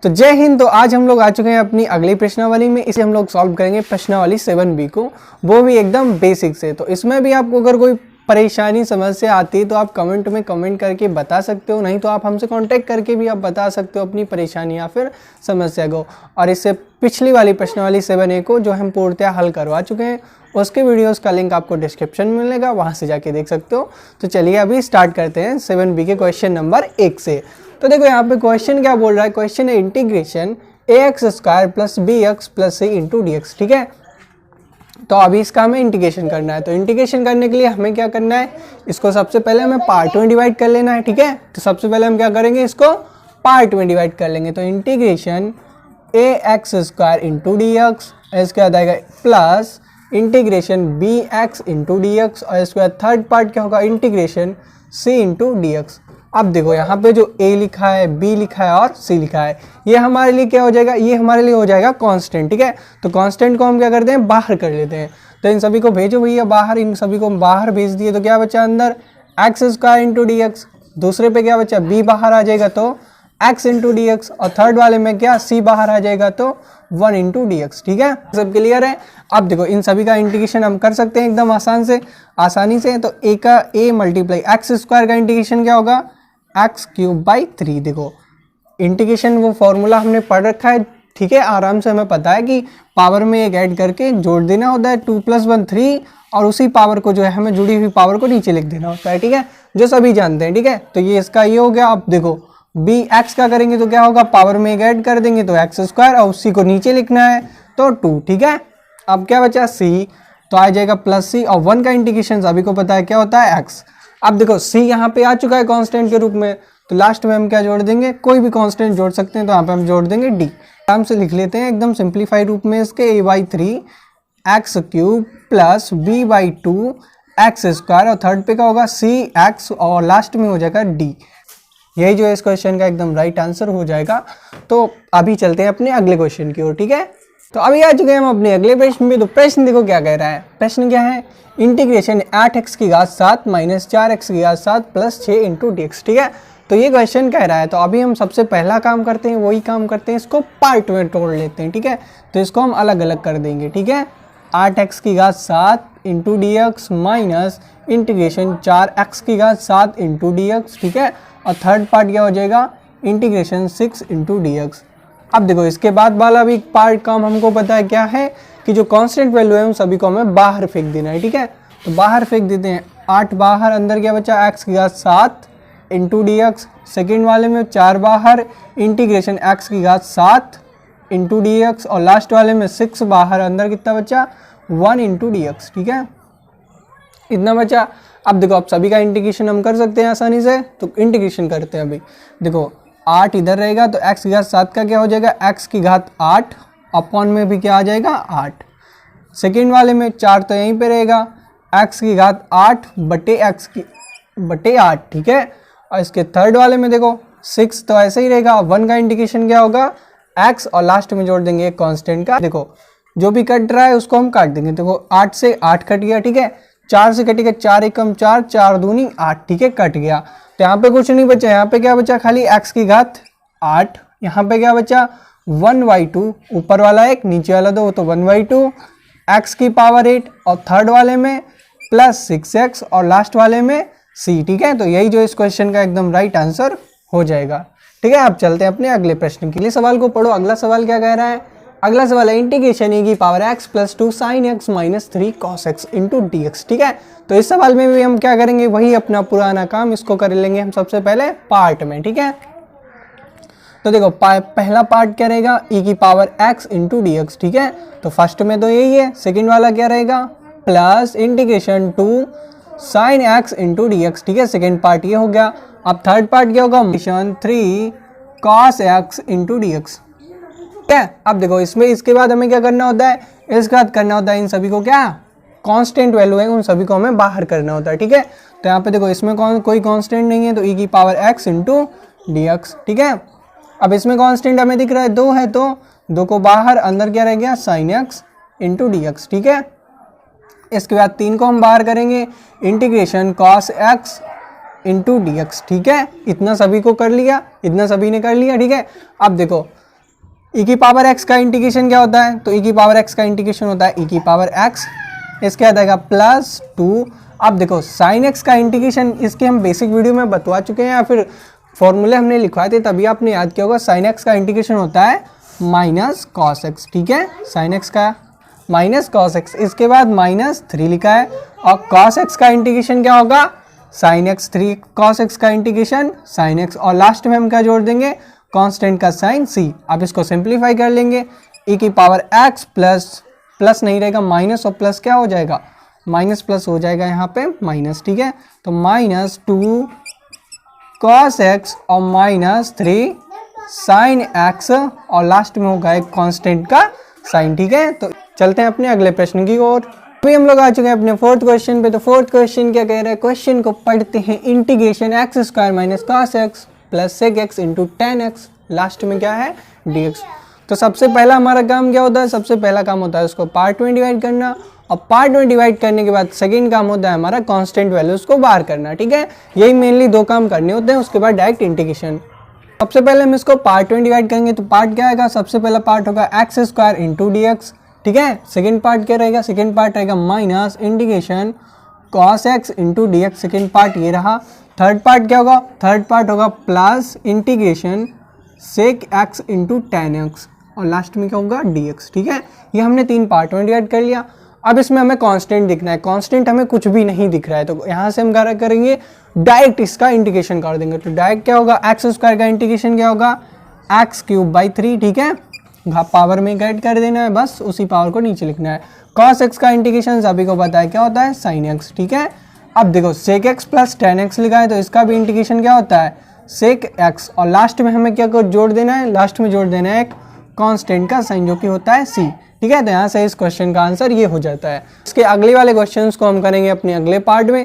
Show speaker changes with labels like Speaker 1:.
Speaker 1: तो जय हिंद। तो आज हम लोग आ चुके हैं अपनी अगली प्रश्नावली में। इसे हम लोग सॉल्व करेंगे प्रश्नावली 7B को, वो भी एकदम बेसिक से। तो इसमें भी आपको अगर कोई परेशानी समस्या आती है तो आप कमेंट में कमेंट करके बता सकते हो, नहीं तो आप हमसे कांटेक्ट करके भी आप बता सकते हो अपनी परेशानी या फिर समस्या को। और इससे पिछली वाली प्रश्नावली 7A को जो हम पूर्णतः हल करवा चुके हैं, उसके वीडियोस का लिंक आपको डिस्क्रिप्शन में मिलेगा, वहाँ से जाके देख सकते हो। तो चलिए अभी स्टार्ट करते हैं 7B के क्वेश्चन नंबर 1 से। तो देखो यहाँ पे क्वेश्चन क्या बोल रहा है। क्वेश्चन है integration ax² + bx + c × dx। ठीक है, तो अभी इसका हमें इंटीग्रेशन करना है। तो इंटीग्रेशन करने के लिए हमें क्या करना है, इसको सबसे पहले हमें पार्ट में डिवाइड कर लेना है। ठीक है, तो सबसे पहले हम क्या करेंगे, इसको पार्ट में डिवाइड कर लेंगे। तो इंटीग्रेशन ax² × dx, इसके बाद आएगा प्लस इंटीग्रेशन bx × dx, और इसके बाद थर्ड पार्ट क्या होगा, इंटीग्रेशन c × dx। अब देखो यहाँ पे जो a लिखा है, b लिखा है और c लिखा है, ये हमारे लिए क्या हो जाएगा, ये हमारे लिए हो जाएगा कांस्टेंट। ठीक है, तो कांस्टेंट को हम क्या करते हैं, बाहर कर लेते हैं। तो इन सभी को भेजो भैया बाहर, इन सभी को बाहर भेज दिए। तो क्या बचा अंदर, x² × dx, दूसरे पे क्या बचा, b बाहर आ जाएगा तो x × dx, और थर्ड वाले में क्या, c बाहर आ जाएगा तो 1 × dx। ठीक है, सब क्लियर है। अब देखो इन सभी का इंटीग्रेशन हम कर सकते हैं एकदम आसानी से। तो a का a × x² का इंटीग्रेशन क्या होगा, x³ / 3। देखो इंटीग्रेशन वो फॉर्मूला हमने पढ़ रखा है। ठीक है, आराम से हमें पता है कि पावर में एक ऐड करके जोड़ देना होता है, 2 + 1 3, और उसी पावर को जो है हमें जुड़ी हुई पावर को नीचे लिख देना होता है। ठीक है, जो सभी जानते हैं। ठीक है, तो ये इसका ये हो गया। अब देखो bx का करेंगे तो क्या होगा, पावर में एक ऐड कर देंगे तो x², और उसी को नीचे लिखना है तो 2। ठीक है, अब क्या बचा c, तो आ जाएगा +c, और 1 का इंटीग्रेशन सभी को पता है क्या होता है, x। अब देखो c यहाँ पे आ चुका है कांस्टेंट के रूप में, तो लास्ट में हम क्या जोड़ देंगे, कोई भी कांस्टेंट जोड़ सकते हैं। तो यहाँ पे हम जोड़ देंगे d। आराम से लिख लेते हैं एकदम सिंप्लीफाइड रूप में इसके, a/3 x³ + b/2 x², और थर्ड पे क्या होगा cx, और लास्ट में हो जाएगा d। यही जो है इस क्वेश्चन का एकदम राइट आंसर हो जाएगा। तो अभी चलते हैं अपने अगले क्वेश्चन की ओर। ठीक है, तो अभी आ चुके हैं हम अपने अगले प्रश्न में। तो प्रश्न देखो क्या कह रहा है। प्रश्न क्या है, इंटीग्रेशन 8x⁻7 - 4x⁻7 + 6 × dx। ठीक है, तो ये क्वेश्चन कह रहा है। तो अभी हम सबसे पहला काम करते हैं, वही काम करते हैं, इसको पार्ट में तोड़ लेते हैं। ठीक है, तो इसको हम अलग अलग कर देंगे। ठीक है, 8x⁻7 × dx minus integration 4x⁻7 × dx। ठीक है, और थर्ड पार्ट क्या हो जाएगा, इंटीग्रेशन 6 × dx। अब देखो इसके बाद वाला भी पार्ट काम हमको पता है क्या है, कि जो कांस्टेंट वैल्यू है उन सभी को हमें बाहर फेंक देना है। ठीक है, तो बाहर फेंक देते हैं, 8 बाहर, अंदर क्या बचा x⁻7 × dx, सेकेंड वाले में 4 बाहर, इंटीग्रेशन x⁻7 × dx, और लास्ट वाले में 6 बाहर, अंदर कितना बचा 1 × dx। ठीक है, इतना बचा। अब देखो अब सभी का इंटीग्रेशन हम कर सकते हैं आसानी से, तो इंटीग्रेशन करते हैं। अभी देखो 8 इधर रहेगा तो x⁻7 का क्या हो जाएगा, x⁻8, अपॉन में भी क्या आ जाएगा 8। सेकेंड वाले में 4 तो यहीं पे रहेगा, x⁻8 / 8। ठीक है, और इसके थर्ड वाले में देखो 6 तो ऐसे ही रहेगा। 1 का इंटीग्रेशन क्या होगा, x, और लास्ट में जोड़ देंगे एक कांस्टेंट का। देखो जो भी कट रहा है उसको हम काट देंगे। देखो 8 से 8 कट गया। ठीक है, 4 से कटेगा, 4 एकम 4, 4 दूनी 8। ठीक है, कट गया। तो यहाँ पे कुछ नहीं बचा, यहाँ पे क्या बचा, खाली x⁻8। यहाँ पे क्या बचा 1/2, ऊपर वाला 1 नीचे वाला 2, तो 1/2 x⁻8, और थर्ड वाले में प्लस 6x, और लास्ट वाले में c। ठीक है, तो यही जो इस क्वेश्चन का एकदम राइट आंसर हो जाएगा। ठीक है, अब चलते हैं अपने अगले प्रश्न के लिए। सवाल को पढ़ो। अगला सवाल क्या कह रहा है, अगला सवाल है integration e⁻x + 2 sin x - 3 cos x × dx। ठीक है, तो इस सवाल में भी हम क्या करेंगे, वही अपना पुराना काम, इसको कर लेंगे हम सबसे पहले पार्ट में। ठीक है, तो देखो पहला पार्ट क्या रहेगा, e⁻x × dx। ठीक है, तो फर्स्ट में तो यही है। सेकंड वाला क्या रहेगा, plus integration 2 sin x × dx। ठीक है, सेकंड पार्ट ये हो गया। अब थर्ड पार्ट क्या होगा, 3 cos x × dx। ठीक है, अब देखो इसमें इसके बाद हमें क्या करना होता है, इसके बाद करना होता है इन सभी को क्या, कांस्टेंट वैल्यू है उन सभी को हमें बाहर करना होता है। ठीक है, तो यहाँ पे देखो इसमें कोई कांस्टेंट नहीं है, तो e⁻x × dx। ठीक है, अब इसमें कांस्टेंट हमें दिख रहा है 2 है, तो 2 को बाहर, अंदर क्या रह गया sin x × dx। ठीक है, इसके बाद 3 को हम बाहर करेंगे, इंटीग्रेशन cos x × dx। ठीक है, इतना सभी को कर लिया, इतना सभी ने कर लिया। ठीक है, अब देखो e की पावर x का इंटीग्रेशन क्या होता है, तो e की पावर x का इंटीग्रेशन होता है e की पावर x, इसके आ जाएगा प्लस 2। अब देखो साइन x का इंटीग्रेशन इसके हम बेसिक वीडियो में बतवा चुके हैं या फिर फॉर्मूले हमने लिखवाए थे तभी आपने याद किया होगा। साइन x का इंटीग्रेशन होता है माइनस कॉस एक्स, ठीक है, साइन एक्स का माइनस कॉस एक्स, इसके बाद माइनस 3 लिखा है। और कॉस एक्स का इंटीग्रेशन क्या होगा, साइन एक्स 3 कॉस एक्स का इंटीग्रेशन साइन एक्स, और लास्ट में हम क्या जोड़ देंगे, कांस्टेंट का साइन सी। आप इसको सिंप्लीफाई कर लेंगे, e की पावर x प्लस नहीं रहेगा माइनस, और प्लस क्या हो जाएगा, माइनस प्लस हो जाएगा यहाँ पे माइनस, ठीक है। तो माइनस 2 कॉस एक्स और माइनस 3 साइन एक्स, और लास्ट में होगा एक कांस्टेंट का साइन, ठीक है। तो चलते हैं अपने अगले प्रश्न की ओर। अभी हम लोग आ चुके हैं अपने फोर्थ क्वेश्चन पे। तो फोर्थ क्वेश्चन क्या कह रहा है, क्वेश्चन को पढ़ते हैं। Integration x square minus cos x plus sec x into ten x, last में क्या है डी एक्स। तो सबसे पहला हमारा काम क्या होता है, सबसे पहला काम होता है उसको पार्ट में डिवाइड करना, और पार्ट में डिवाइड करने के बाद सेकंड काम होता है हमारा कांस्टेंट वैल्यूज को बाहर करना, ठीक है। यही मेनली दो काम करने होते हैं, उसके बाद डायरेक्ट इंटीग्रेशन। सबसे पहले हम इसको पार्ट में डिवाइड करेंगे, तो पार्ट क्या आएगा, सबसे पहला पार्ट होगा x square into d x, ठीक है। सेकेंड पार्ट क्या रहेगा, सेकेंड पार्ट रहेगा minus integration cos x into d x, second part ये रहा। थर्ड पार्ट क्या होगा, थर्ड पार्ट होगा plus integration sec x into ten x, और लास्ट में क्या होगा डी एक्स, ठीक है। ये हमने तीन पार्ट में डिवाइड कर लिया। अब इसमें हमें कांस्टेंट दिखना है, कांस्टेंट हमें कुछ भी नहीं दिख रहा है, तो यहाँ से हम क्या करेंगे, डायरेक्ट इसका इंटीग्रेशन कर देंगे। तो डायरेक्ट क्या होगा, एक्स स्क्वायर का इंटीग्रेशन क्या होगा, एक्स क्यूब बाई 3, ठीक है, पावर में ऐड कर देना है, बस उसी पावर को नीचे लिखना है। कॉस एक्स का इंटीग्रेशन सभी को पता है क्या होता है, साइन एक्स, ठीक है। अब देखो sec x plus ten x लिखा है, तो इसका भी इंटीग्रेशन क्या होता है, सेक एक्स, और लास्ट में हमें क्या जोड़ देना है, लास्ट में जोड़ देना है एक कांस्टेंट का साइन जो कि होता है सी, ठीक है। तो यहाँ से इस क्वेश्चन का आंसर ये हो जाता है। इसके अगले वाले क्वेश्चंस को हम करेंगे अपने अगले पार्ट में।